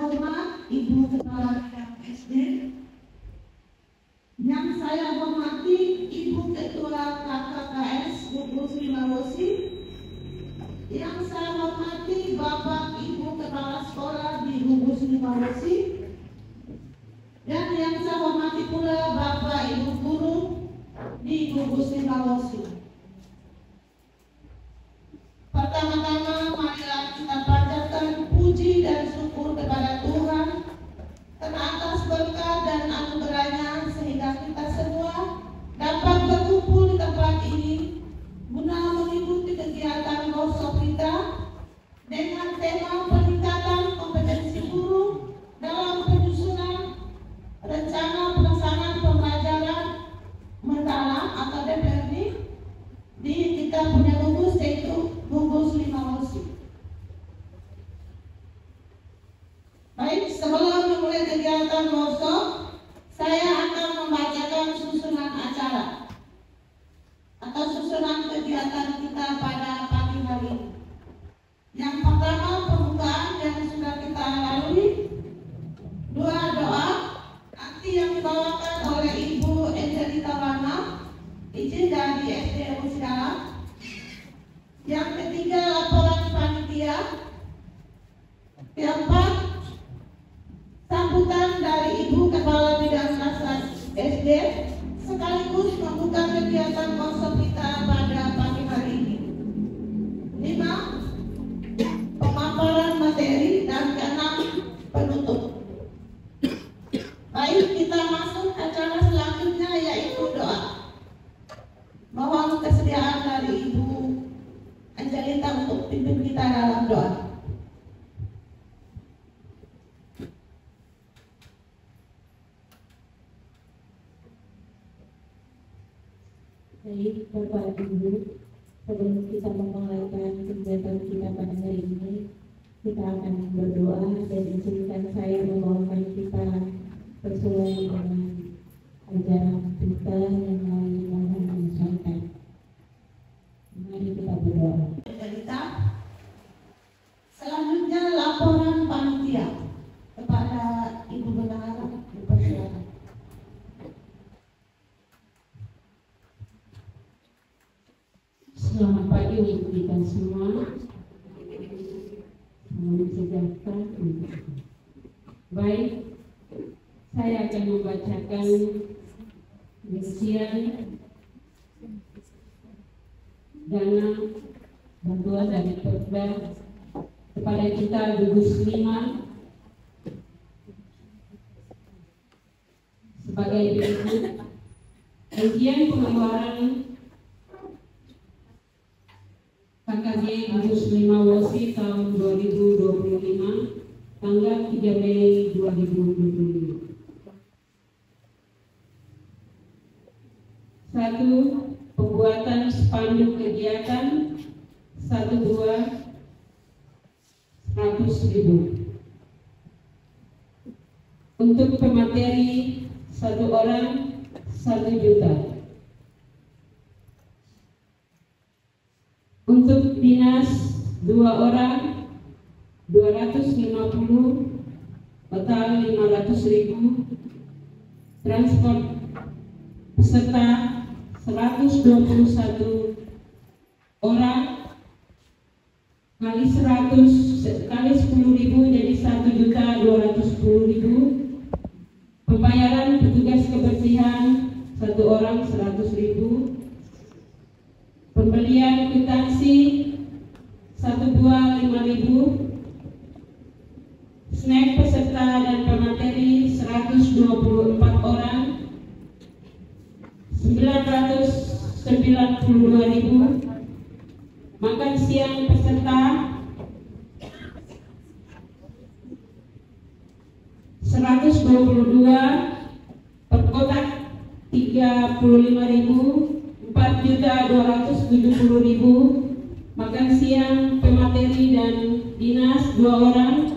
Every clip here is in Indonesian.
terhormat Ibu Kepala Bidang SD, yang saya hormati Ibu Ketua KKKS Gugus Limalosi, yang saya hormati Bapak Ibu Kepala Sekolah di Gugus Limalosi, dan yang saya hormati pula Bapak Ibu Guru di Gugus Limalosi. Pertama-tama marilah kita panjatkan puji dan syukur kepada Tuhan atas berkat dan anugerahnya sehingga kita semua dapat berkumpul di tempat ini guna mengikuti kegiatan workshop kita dengan tema peningkatan kompetensi guru dalam penyusunan rencana pelaksanaan pembelajaran mendalam atau DPRD di kita punya gugus, yaitu Gugus Limalosi. Baik, sebelum memulai kegiatan workshop, saya akan membacakan susunan acara atau susunan kegiatan kita pada pagi hari ini. Yang pertama, pembukaan yang sudah kita lalui, 2 doa nanti yang dibawakan oleh Ibu Angelita Wana, izin dari SD Usidara. Yang ketiga, laporan panitia. Yang keempat, sambutan dari Ibu Kepala Bidang Dasar SD sekaligus membuka kegiatan workshop kita pada pagi hari ini. 5, pemaparan materi, dan ke-6, penutup. Baik, kita masuk acara selanjutnya, yaitu doa. Mohon kesediaan dari Ibu Angelita untuk pimpin kita dalam doa. Baik, Bapak Ibu, sebelum kita memulaikan kegiatan kita pada hari ini, kita akan berdoa dan izinkan saya membawakan kita sesuai dengan ajaran kita yang mohon menyesuaikan. Mari kita berdoa. Selanjutnya laporan panitia kepada Ibu Bendahara, dipersilakan. Selamat pagi untuk kita semua. Salam sejahtera. Baik, saya akan membacakan rincian dana bantuan dari Perda kepada kita gugus 5 sebagai berikut. Rincian pengeluaran KKJ Gugus Limalosi tahun 2025 tanggal 3 Mei 2025. 1. Pembuatan spanduk kegiatan 1-2 100.000. Untuk pemateri 1 orang 1 juta. Untuk dinas 2 orang 250, total 500.000. Transport peserta 121 orang kali 100 kali 10.000 jadi 1.210.000. Pembayaran petugas kebersihan 1 orang 100.000. Pembelian kwitansi 1 buah 5.000. Snack peserta dan pemateri 124 orang 992.000. Makan siang peserta 122, per kotak 35.000, 4.270.000. Makan siang pemateri dan dinas 2 orang,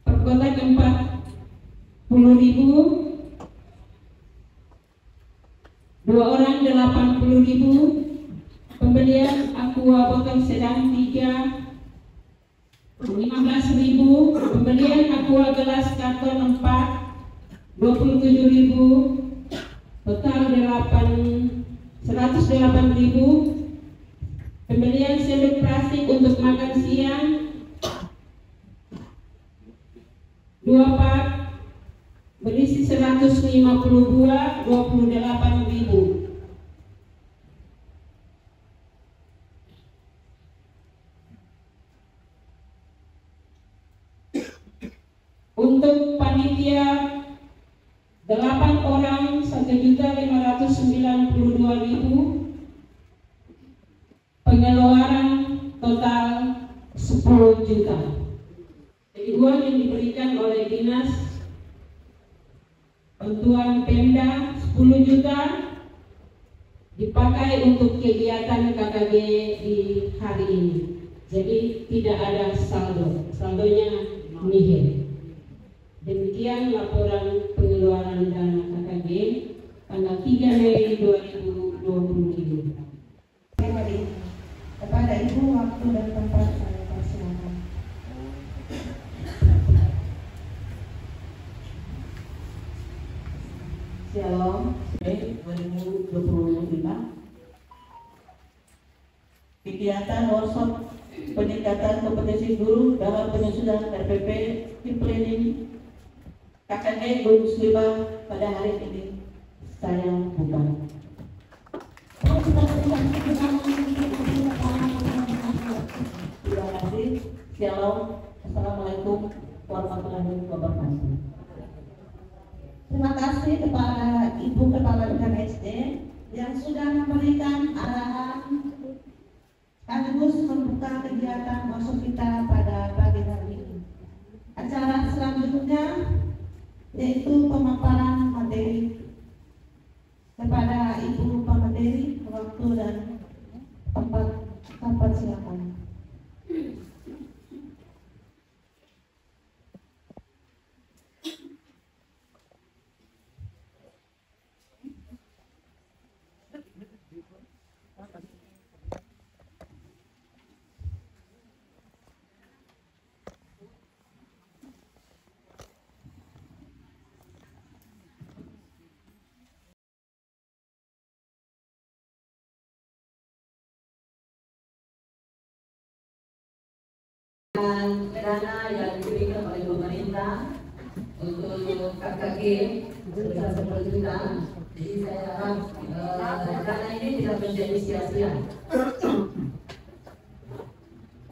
per kotak 40.000. 2 orang 80.000. Pembelian aqua botol sedang 3 15.000. Pembelian aqua gelas karton 4 27.000. Total 108.000. Pembelian sendok plastik untuk makan siang 2 pak berisi 150 buah 28.000. Untuk panitia 8 orang 1.592.000. Pengeluaran total 10 juta. Jadi uang yang diberikan oleh dinas bantuan Pemda 10 juta dipakai untuk kegiatan KKG di hari ini. Jadi tidak ada saldo, saldonya nihil. Demikian laporan pengeluaran dana KKG tanggal 3 Mei 2020. Kepada Ibu waktu dan tempat saya persilakan. Shalom, Mei 2025. Kegiatan workshop peningkatan kompetensi guru dalam penyusunan RPP Team Planning KKG Gunung Sliba pada hari ini saya buka. Terima kasih. Shalom. Assalamualaikum warahmatullahi wabarakatuh. Terima kasih kepada Ibu Kepala Bidang SD yang sudah memberikan arahan sekaligus membuka kegiatan workshop kita pada pagi hari ini. Acara selanjutnya yaitu pemaparan materi. Kepada Ibu Pemateri, waktu dan tempat silakan. Dana yang diberikan oleh pemerintah untuk KKG sebesar 10 juta. Jadi saya harap dana ini tidak menjadi sia-sia.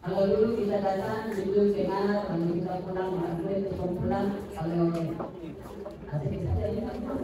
Kalau dulu kita datang dulu dengar, kalau kita pulang maghrib atau pulang kalau asik saja ini kita.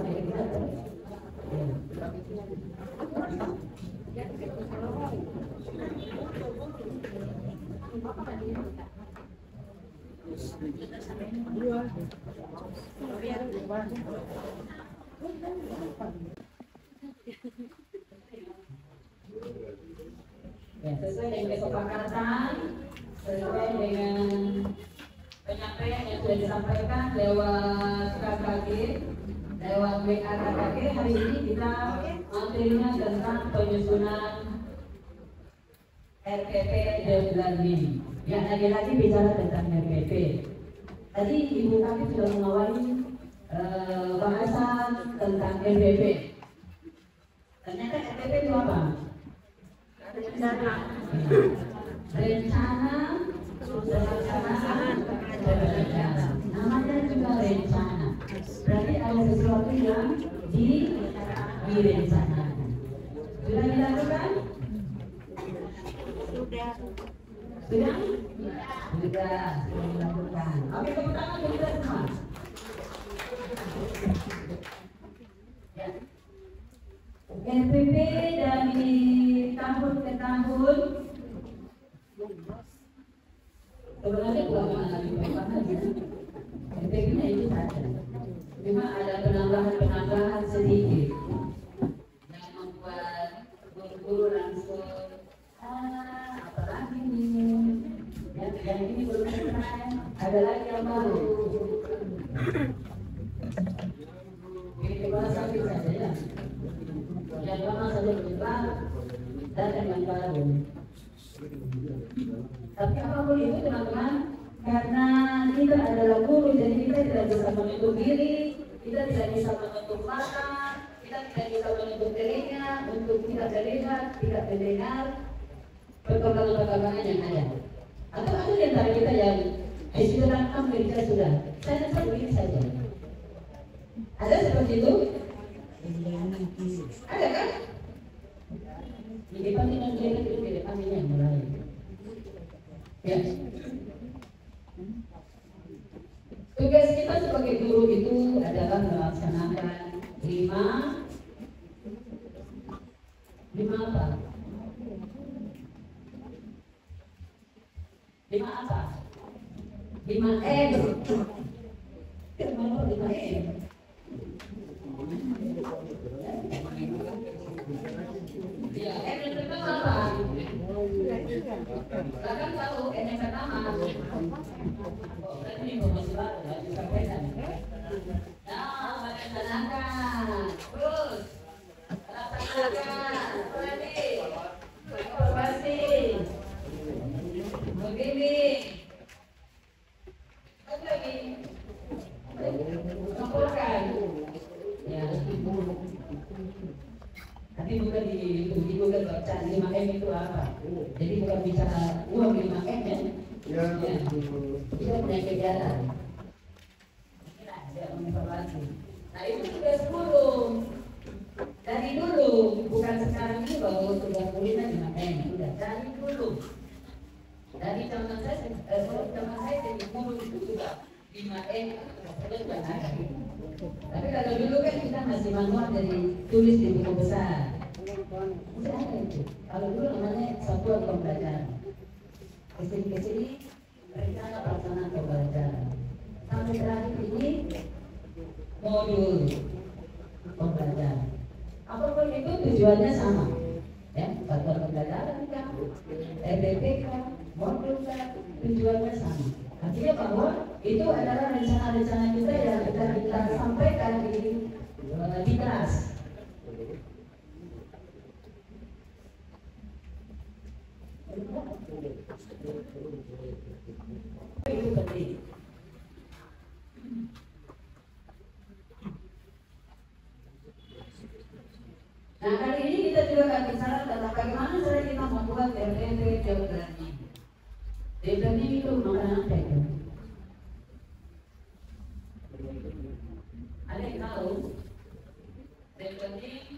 Ya, sesuai dengan kesepakatan, sesuai dengan penyampaian yang sudah disampaikan lewat KKG, lewat WA KKG, hari ini kita materinya tentang penyusunan RPP dan learning. Ya, lagi-lagi bicara tentang RPP. Tadi Ibu kami sudah mengawali bahasan tentang RPP. Ternyata RPP itu apa? Rencana, pelaksanaan, rencana. Namanya juga rencana. Berarti ada sesuatu yang direncanakan. Sudah dilakukan? Sudah. Sudah? Sudah dilakukan. Oke, tepuk tangan untuk kita semua. Ya. RPP dari tahun ke tahun sebenarnya bukan lagi RPP-nya itu saja. Cuma ada penambahan sedikit yang membuat guru-guru langsung apalagi nih yang ini belum keren, ada lagi yang baru. Ini bahasa kita saja ya. Yang lama saja berubah dan yang baru. Tapi apapun itu teman-teman, karena kita adalah guru, jadi kita tidak bisa menutup diri, kita tidak bisa menutup mata, kita tidak bisa menutup telinga untuk tidak terlihat, tidak mendengar perkembangan-perkembangan yang ada. Atau ada di antara kita yang sudah Amerika sudah, saya begini saja. Ada seperti itu? Ada kan? Di depan kita melihat itu di depan ini yang mulai. Ya. Tugas kita sebagai guru itu adalah melaksanakan lima apa? Lima apa? 5M. Kenapa 5M? Ya, M yang pertama apa? Bahkan tahu M yang pertama. Berarti ini masih baru, harus disampaikan. Nah, melaksanakan. Terus, laksanakan. Lagi, informasi. Begini. Apa lagi? Laporkan. Ya, tapi bukan di Google baca 5M itu apa. Jadi bukan bicara uang 5M ya. Ya. Kita punya kegiatan. Kita ada informasi. Nah itu tugas guru. Dari dulu, bukan sekarang ini bahwa tugas gurunya 5M. Sudah dari dulu. Dari zaman saya jadi guru itu juga 5M sudah ada. Tapi kalau dulu kan kita masih manual dari tulis di buku besar. Tidak ada itu. Kalau dulu namanya satuan pembelajaran. Kesini rencana pelaksanaan pembelajaran. Sampai terakhir ini modul pembelajaran. Apapun itu tujuannya sama. Ya, satuan pembelajaran kan, RDP kan, modul kan, tujuannya sama. Artinya bahwa itu adalah rencana-rencana kita yang kita sampaikan di kelas. Itu penting. Nah kali ini kita juga akan bicara tentang bagaimana cara kita membuat RDP job learning. Job learning itu makanan apa itu? Ada yang tahu? Job learning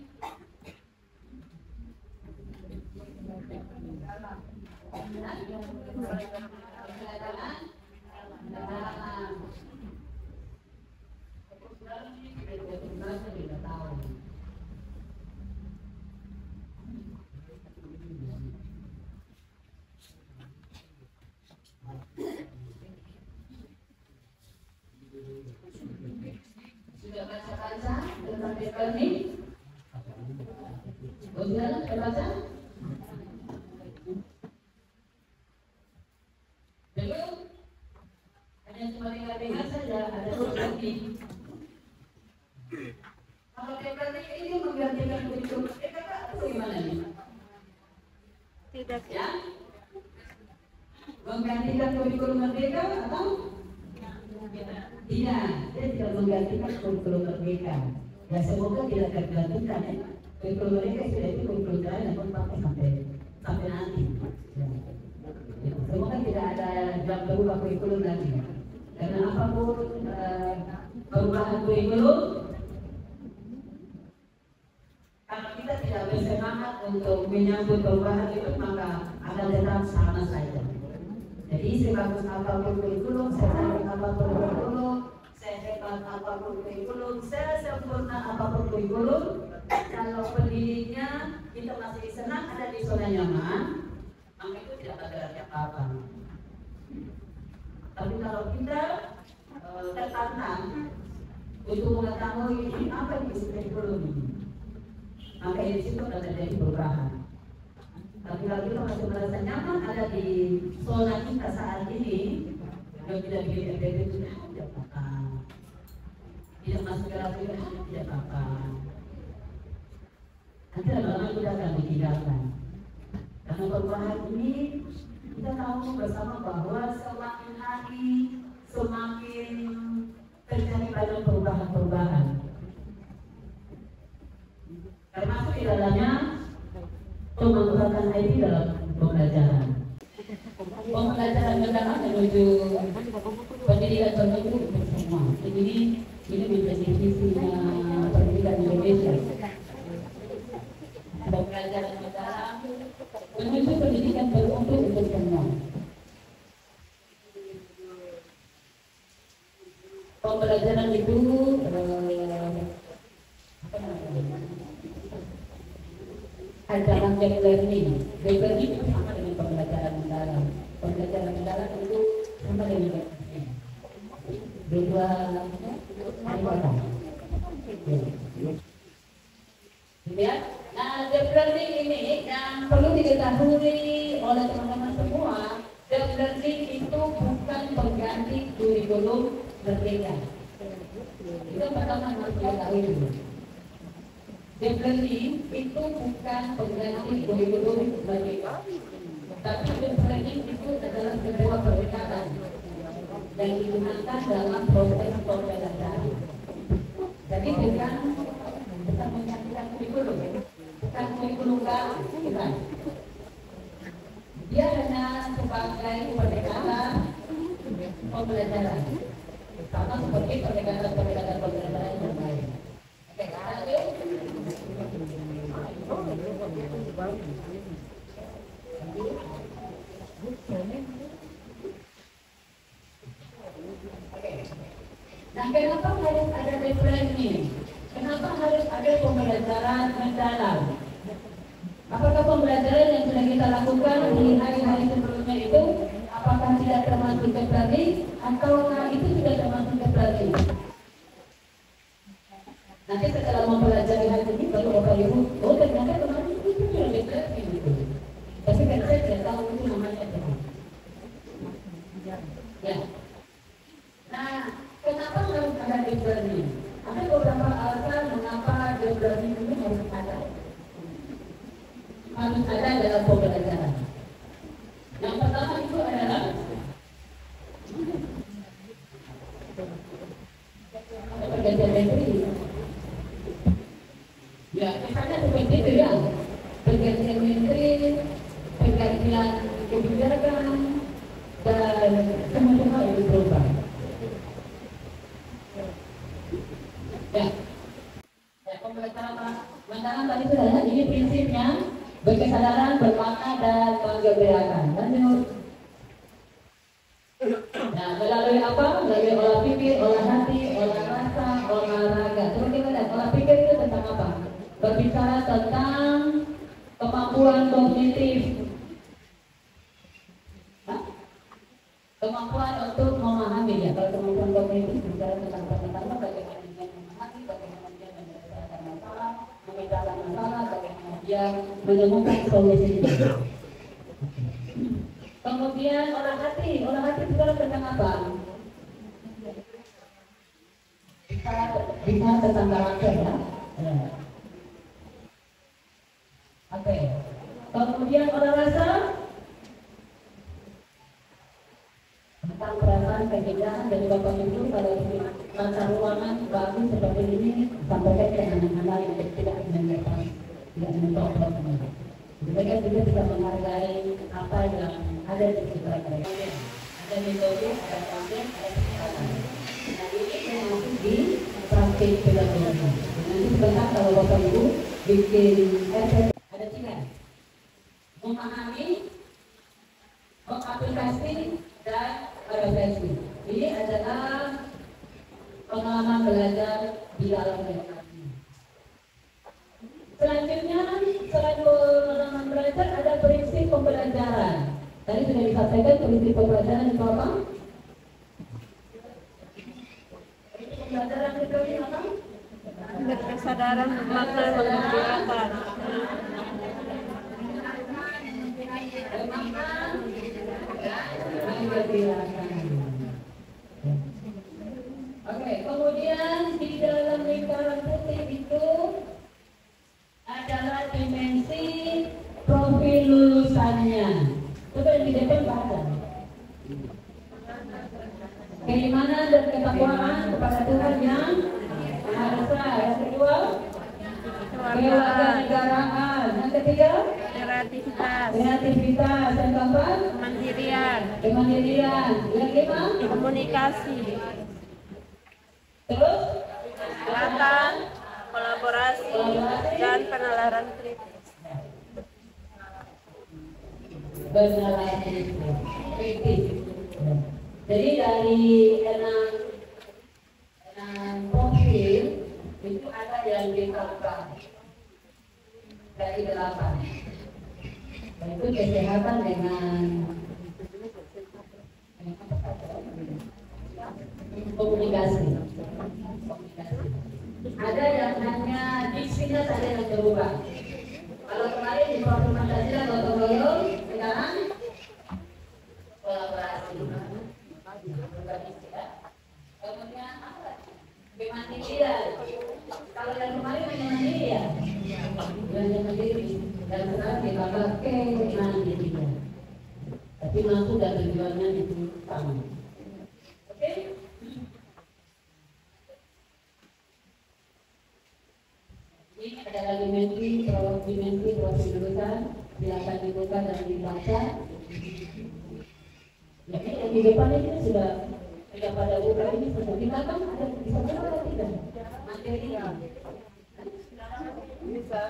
sudah baca-baca tentang job learning? Sudah baca? Belum? Hanya cuma dengar-dengar saja, ada job learning. Kalau job learning ini menggantikan kurikulum merdeka atau bagaimana nih? Tidak. Ya? Menggantikan kurikulum merdeka atau? Tidak, dia tidak menggantikan kurikulum merdeka. Ya semoga tidak tergantikan ya. Kurikulum merdeka sudah itu kurikulum lain yang pakai sampai nanti. Ya. Semoga tidak ada jam berubah kurikulum lagi. Karena apapun perubahan kurikulum, kalau kita tidak bersemangat untuk menyambut perubahan itu maka akan tetap sama saja. Jadi sebagus apapun kurikulum, sehebat apapun kurikulum, sehebat apapun kurikulum, sesempurna apapun kurikulum, kalau pendidiknya kita masih senang ada di zona nyaman, maka itu tidak berarti apa-apa. Tapi kalau kita tertantang untuk mengetahui ini apa yang isi kurikulum ini, maka di situ akan terjadi perubahan. Tapi kalau kita masih merasa nyaman ada di zona kita saat ini, kalau tidak bikin RDP itu tidak apa-apa, tidak masuk ke rapi tidak apa-apa. Nanti lama-lama kita akan ditinggalkan. Karena perubahan ini Kita tahu bersama bahwa semakin hari semakin terjadi banyak perubahan-perubahan. Termasuk di dalamnya pemanfaatan IT dalam pembelajaran. Pembelajaran mendalam menuju pendidikan tertentu untuk semua. Jadi ini menjadi visinya pendidikan Indonesia. Pembelajaran mendalam menuju pendidikan tertentu untuk semua. Pembelajaran itu ajaran deep learning. Deep learning itu sama dengan pembelajaran mendalam. Pembelajaran mendalam itu sama dengan deep learning. Dua orang. Lihat, nah deep learning ini yang perlu diketahui oleh teman-teman semua. Deep learning itu bukan pengganti kurikulum merdeka. Itu pertama harus diketahui dulu. Deep learning itu bukan pengganti kurikulum merdeka, tapi deep learning itu adalah sebuah pendekatan yang digunakan dalam proses pembelajaran. Jadi bukan menggantikan kurikulum, bukan kurikulum baru, bukan. Dia hanya sebagai pendekatan pembelajaran, sama seperti pendekatan pembelajaran yang lain. Oke, lanjut. Nah, kenapa harus ada deep learning? Kenapa harus ada pembelajaran mendalam? Apakah pembelajaran yang sudah kita lakukan di hari-hari sebelumnya itu apakah tidak termasuk deep learning atau itu sudah termasuk deep learning? Nanti setelah mempelajari hal ini baru Bapak Ibu, oh ternyata kemarin itu sudah deep learning gitu. Tapi kan saya tidak tahu itu namanya apa. Ya. Nah, kenapa harus ada deep learning? Ada beberapa alasan mengapa deep learning ini harus ada. Harus ada dalam pembelajaran. Yang pertama itu adalah pergantian metode. Ya, misalnya seperti itu ya, pergantian menteri, pergantian kebijakan, dan semua hal itu berubah. Ya, pembelajaran mendalam tadi sudah ada. Ini prinsipnya berkesadaran, bermakna, dan menggebrakan. Lanjut. Nah, melalui apa? Melalui olah pikir, olah hati, olah rasa, olahraga. Coba kita lihat, olah pikir itu tentang apa? Berbicara tentang kemampuan kognitif. Kemampuan untuk memahami ya. Kalau kemampuan kognitif bicara tentang pengetahuan, bagaimana dia memahami, bagaimana dia menyelesaikan masalah, memecahkan masalah, bagaimana dia menemukan solusi. Kemudian olah hati bicara tentang apa? Bicara tentang karakter ya. Oke. Kemudian olah rasa tentang perasaan, keinginan dari Bapak Ibu kalau di masa ruangan bagus seperti ini sampaikan ke anak-anak yang tidak mendengarkan, tidak menonton. Mereka juga bisa menghargai apa yang ada di sekitar mereka. Ada metode, ada konten, ada kesehatan. Nah ini termasuk di praktik pedagogi. Nanti sebentar kalau Bapak Ibu bikin ada tiga: memahami, mengaplikasi, dan refleksi. Ini adalah pengalaman belajar di dalam edukasi. Selanjutnya, selain pengalaman belajar, ada prinsip pembelajaran. Tadi sudah disampaikan prinsip pembelajaran itu apa? Prinsip pembelajaran itu apa? Berkesadaran, bermakna, mengembirakan. Oke, kemudian di dalam lingkaran putih itu adalah dimensi profil lulusannya. Coba yang di depan baca. Keimanan dan ketakwaan kepada Tuhan yang Maha Esa. Yang kedua, kewarganegaraan. Yang ketiga, kreativitas, Yang keempat, kemandirian. Yang lima, komunikasi, terus kekuatan, kolaborasi, dan penalaran kritis. Penalaran kritis. Jadi dari enam profil itu ada yang diterapkan dari 8. Itu kesehatan dengan komunikasi. Ada yang hanya diksinya saja yang berubah. Kalau kemarin di Forum Pancasila gotong royong, sekarang kolaborasi. Kemudian apa? Kemandirian. Kalau yang kemarin hanya mandiri ya, hanya mandiri. Dan sekarang ditambah kemandirian. Tapi maksud dan tujuannya itu sama. Oke? Ini adalah dimensi prosedurusan, silakan dibuka dan dibaca. Jadi yang di depan ini sudah pada buka ini sudah kita kan ada bisa berapa tidak materinya. Bisa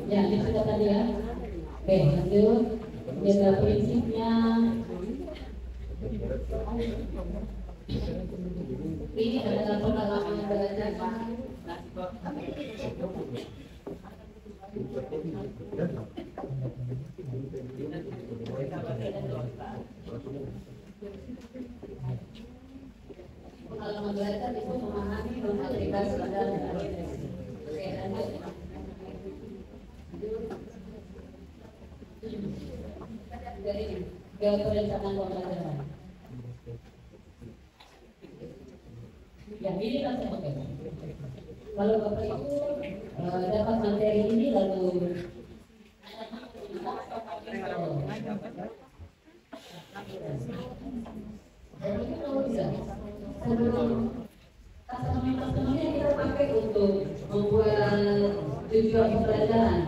ya, ini sudah tadi ya. Oke, lanjut. Jaga prinsipnya. Ini adalah pengalaman belajar. Pengalaman belajar itu memahami mengaplikasi dan oke, lanjut. Dari perencanaan pembelajaran. Yang ini kan saya pakai. Kalau Bapak Ibu dapat materi ini lalu taxonomy kita pakai untuk membuat tujuan pembelajaran.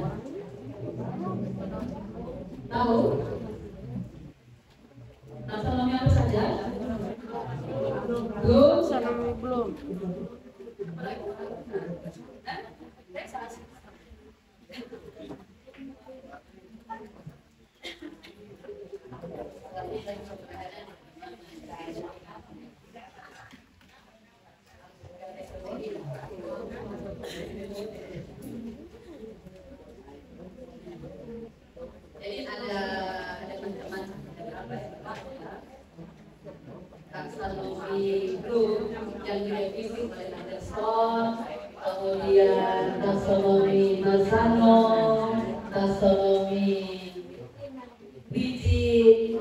Tahu? Taxonomy apa saja? Belum. Jadi ada teman-teman taksonomi grup yang direvisi oleh Anderson, kemudian taksonomi Masano, taksonomi Biji.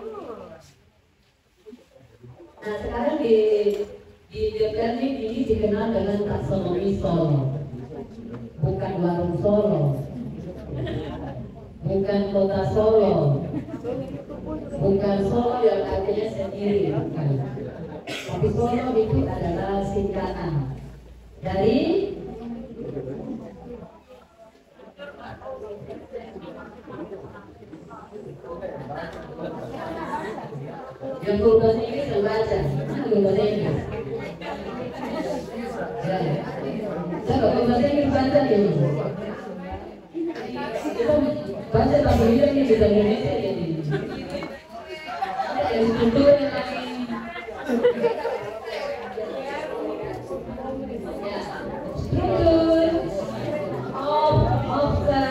Nah sekarang di DPR ini dikenal dengan taksonomi Solo, bukan warung Solo. Bukan kota Solo, bukan Solo yang artinya sendiri, bukan. Tapi Solo itu adalah singkatan dari yang guru bahasa Inggris membaca, mana guru bahasa Inggris? Ya, saya guru bahasa Inggris baca ini. Baca bahasa Indonesia bisa Indonesia jadi. Ada strukturnya lagi. Struktur of the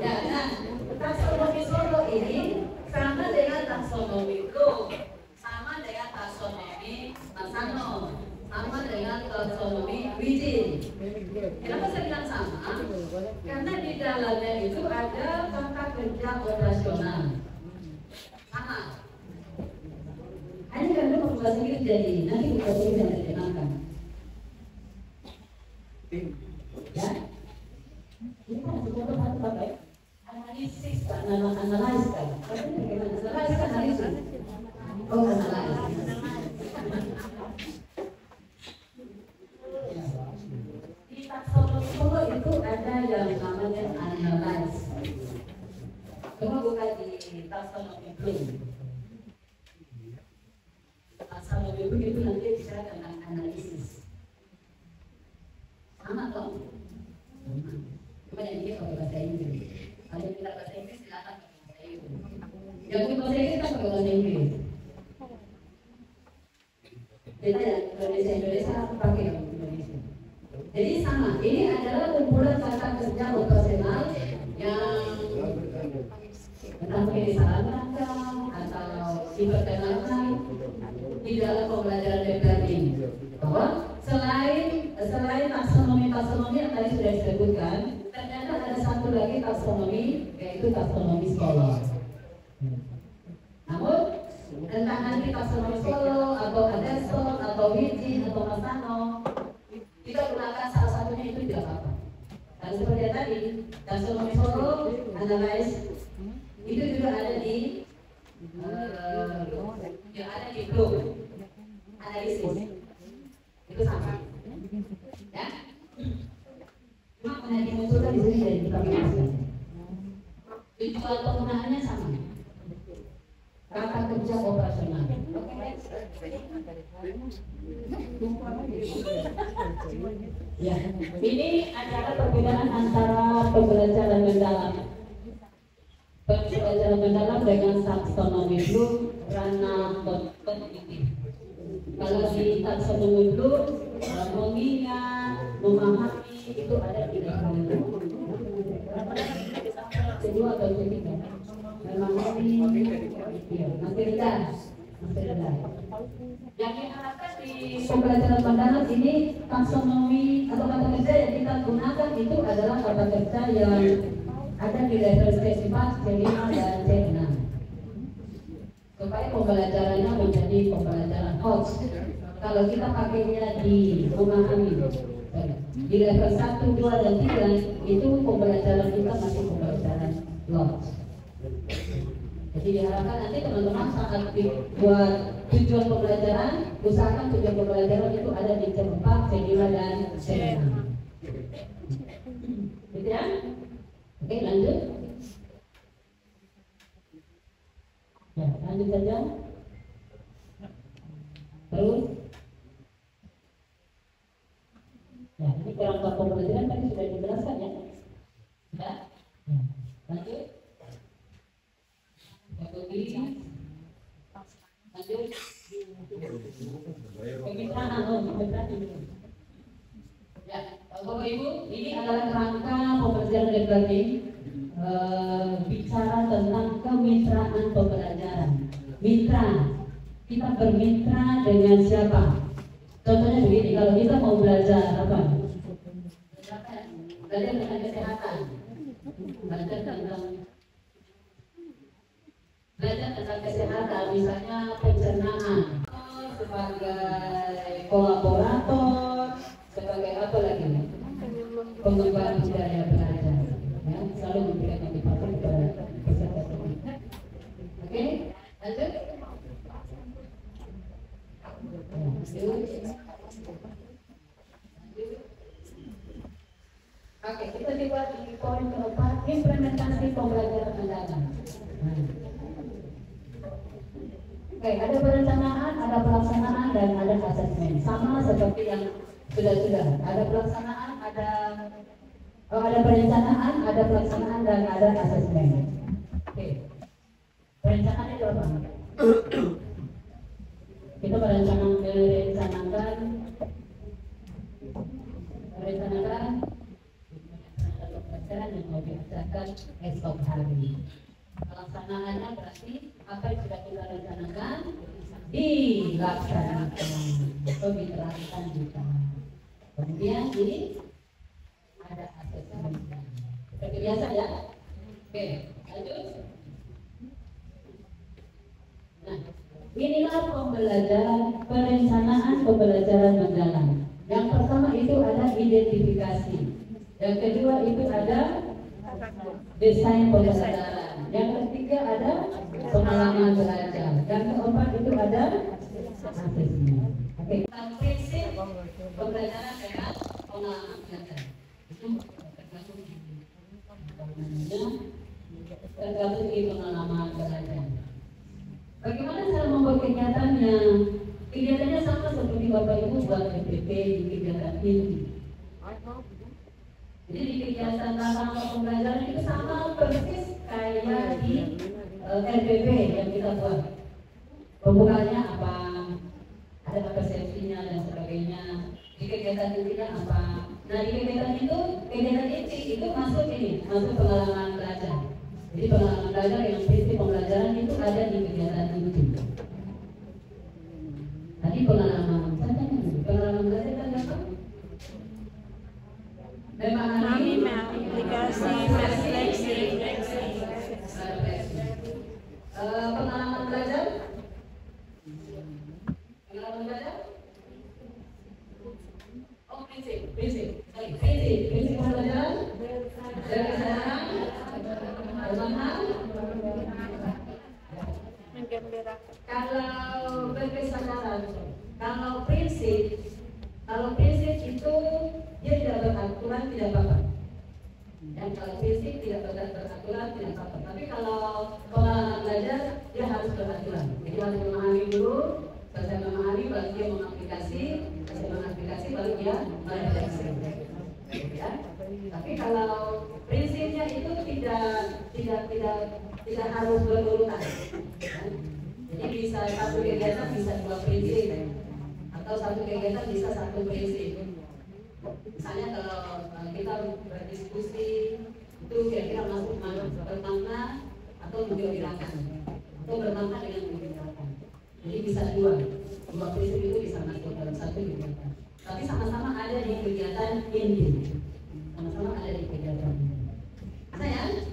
Ya, nah, taksonomi Solo ini sama dengan taksonomi Bloom, sama dengan taksonomi Masano, sama dengan taksonomi Wijin. Kenapa saya bilang sama? Karena di dalamnya itu ada tata kerja operasional. Sama. Hanya karena bahasa Inggris jadi nanti bahasa Inggris yang diterjemahkan. Ya. Ini kan sesuatu hal apa ya? Analisis, analis kan? Analis kan analisis. Oh, analis. Di taksonomi Solo itu ada yang namanya analis. Cuma bukan di taksonomi Bloom. Taksonomi Bloom itu nanti bicara tentang analisis. Sama toh? Cuma yang ini pakai bahasa Inggris. Kalau kita bahasa Inggris silakan pakai bahasa Inggris. Yang pakai bahasa Inggris kan pakai bahasa Inggris. Kita yang Indonesia pakai Indonesia. Jadi sama. Ini adalah kumpulan tata kerja operasional yang entah mungkin disarankan atau diperkenalkan di dalam pembelajaran DPR ini. Bahwa selain taksonomi yang tadi sudah disebutkan, ternyata ada satu lagi taksonomi, yaitu taksonomi Solo. Namun entah nanti taksonomi Solo atau Adesol atau Wijin atau Masano, kita gunakan salah satunya itu tidak apa-apa. Dan seperti tadi, taksonomi Solo, analis itu juga ada di yang ada di Bloom, analisis itu sama. Ya, cuma yang dimunculkan di sini dari dipakai. Tujuan penggunaannya sama. Tata kerja operasional. Ya, ini adalah perbedaan antara pembelajaran mendalam. Pembelajaran mendalam dengan taksonomi Bloom, ranah kognitif. Kalau di taksonomi Bloom, mengingat, memahami itu ada di dalam kedua atau ketiga. Memahami, ya, masih rendah. Yang diharapkan di pembelajaran mendalam ini taksonomi atau kata kerja yang kita gunakan itu adalah kata kerja yang ada di level C4, C5 dan C6. Supaya pembelajarannya menjadi pembelajaran host. Kalau kita pakainya di memahami di level 1, 2, dan 3 itu pembelajaran kita masih pembelajaran lodge. Jadi diharapkan nanti teman-teman saat buat tujuan pembelajaran, usahakan tujuan pembelajaran itu ada di C4, C5, dan C6. Gitu ya? Oke, lanjut. Ya, lanjut saja. Terus. Ya, ini kerangka pembelajaran tadi sudah dijelaskan ya. Sudah? Ya. Lanjut. Lanjut. Kemitraan, ya, Bapak Ibu, ini adalah kerangka pembelajaran dan learning. Bicara tentang kemitraan pembelajaran. Mitra, kita bermitra dengan siapa? Contohnya begini, kalau kita mau belajar apa? Belajar tentang kesehatan, belajar tentang belajar tentang kesehatan, misalnya pencernaan, sebagai kolaborator, sebagai apa lagi? Pengembangan budaya belajar. Ya, selalu memberikan motivasi kepada peserta didik. Oke, lanjut. Oke, kita coba di poin keempat, implementasi pembelajaran mendalam. Oke, ada perencanaan, ada pelaksanaan, dan ada asesmen. Sama seperti yang sudah. Ada pelaksanaan, ada perencanaan, ada pelaksanaan, dan ada asesmen. Oke, perencanaan itu apa? Kita merencanakan pembelajaran yang mau diadakan esok hari. Pelaksanaannya berarti apa yang sudah kita rencanakan dilaksanakan atau diterapkan juga. Kemudian ini ada asesmen. Seperti biasa ya. Oke, lanjut. Nah, inilah perencanaan pembelajaran mendalam. Yang pertama itu ada identifikasi. Yang kedua itu ada desain pembelajaran. Yang ketiga ada pengalaman belajar. Yang keempat itu ada asesmen. Oke, prinsip pembelajaran dengan pengalaman belajar. Itu tergantung di pengalaman belajar. Bagaimana cara membuat kegiatannya? Kegiatannya sama seperti Bapak Ibu buat FPP di kegiatan ini. Jadi di kegiatan rangka pembelajaran itu sama persis kayak di RPP yang kita buat. Pembukaannya apa? Ada persepsinya dan sebagainya. Di kegiatan intinya apa? Nah di kegiatan inti itu masuk pengalaman belajar. Jadi pengalaman belajar yang prinsip pembelajaran itu ada di kegiatan inti. Tadi pengalaman belajar kan apa? Memahami, aplikasi, refleksi. Pengalaman belajar. Oh, prinsip pembelajaran. Dari kesadaran, memaham. Menggembirakan. Kalau berkesadaran, kalau prinsip itu dia tidak beraturan, tidak apa-apa. Dan kalau prinsip tidak beraturan, tidak apa-apa. Tapi kalau pengalaman belajar, dia harus beraturan. Jadi harus memahami dulu, selesai memahami, baru dia mengaplikasi, selesai mengaplikasi, baru dia merefleksi. Ya. Tapi kalau prinsipnya itu tidak harus berurutan. Ya. Jadi bisa satu kegiatan bisa dua prinsip, atau satu kegiatan bisa satu prinsip. Misalnya kalau kita berdiskusi itu kira-kira masuk bermakna atau menggembirakan, atau bermakna dengan menggembirakan. Jadi bisa dua prinsip itu bisa masuk dalam satu kegiatan. Tapi sama-sama ada di kegiatan inti. Sama-sama ada di kegiatan inti. Sayang?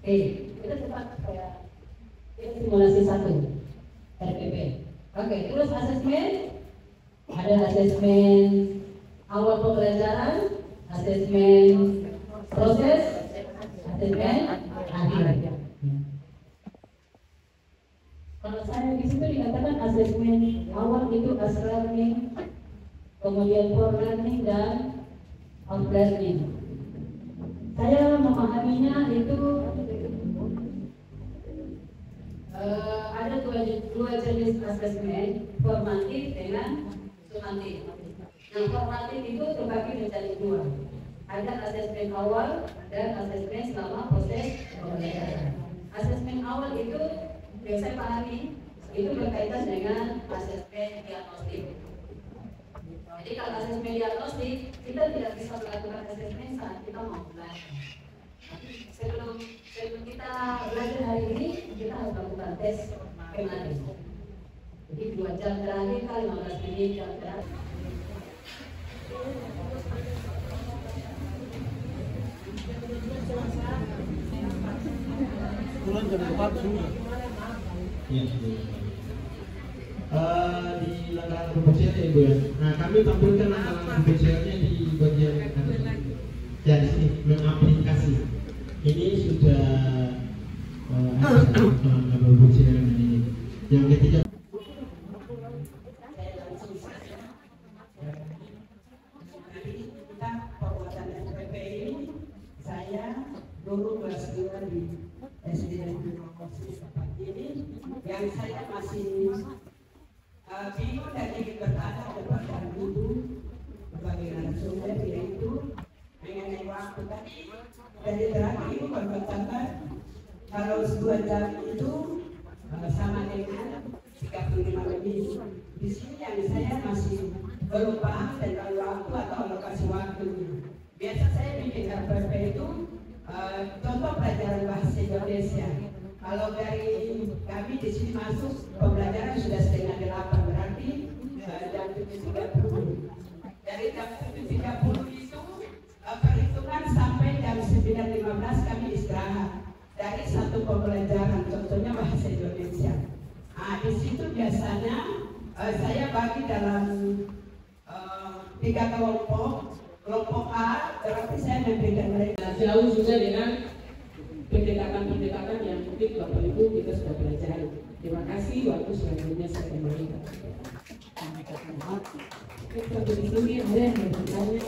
Oke, kita cepat kayak simulasi satu RPP. Oke, terus asesmen. Ada asesmen awal pembelajaran, asesmen proses, asesmen akhir. Kalau saya di situ dikatakan asesmen awal itu as learning, kemudian for learning dan out learning. Saya memahaminya itu ada dua jenis asesmen, formatif dengan sumatif. Yang formatif itu terbagi menjadi dua. Ada asesmen awal dan asesmen selama proses pembelajaran. Asesmen awal itu yang saya pahami itu berkaitan dengan asesmen diagnostik. Jadi kalau asesmen diagnostik kita tidak bisa melakukan asesmen saat kita mau belajar. Sebelum kita belajar hari ini kita harus melakukan tes kemarin. Jadi 2 jam terakhir kali 15 menit jam terakhir. Bulan jam 4 sudah. Iya, di langkah official ya Ibu ya. Nah, kami tampilkan langkah officialnya di bagian ya di sini mengaplikasi. Ini sudah langkah official ini. Yang ketiga. Kita pembuatan SPP ini saya dulu kelas 2 di SD Negeri Promosi tempat ini yang saya masih bingung dan ingin bertanya kepada ibu sebagai narasumber yaitu mengenai waktu tadi dari terakhir ibu berkatakan kalau 2 jam itu sama dengan 35 menit. Di sini yang saya masih belum paham tentang waktu atau alokasi waktunya. Biasa saya bikin RPP itu contoh pelajaran bahasa Indonesia. Kalau dari kami di sini masuk pembelajaran sudah 7:30 berarti jam 7.30. Dari jam 7.30 itu perhitungan sampai jam 9.15 kami istirahat dari satu pembelajaran, contohnya bahasa Indonesia. Nah, di situ biasanya saya bagi dalam 3 kelompok. Kelompok A berarti saya memberikan mereka jauh juga dengan pendekatan-pendekatan yang mungkin Bapak Ibu kita sudah pelajari. Terima kasih. Waktu selanjutnya saya kembalikan. Sampai di sini ada yang bertanya.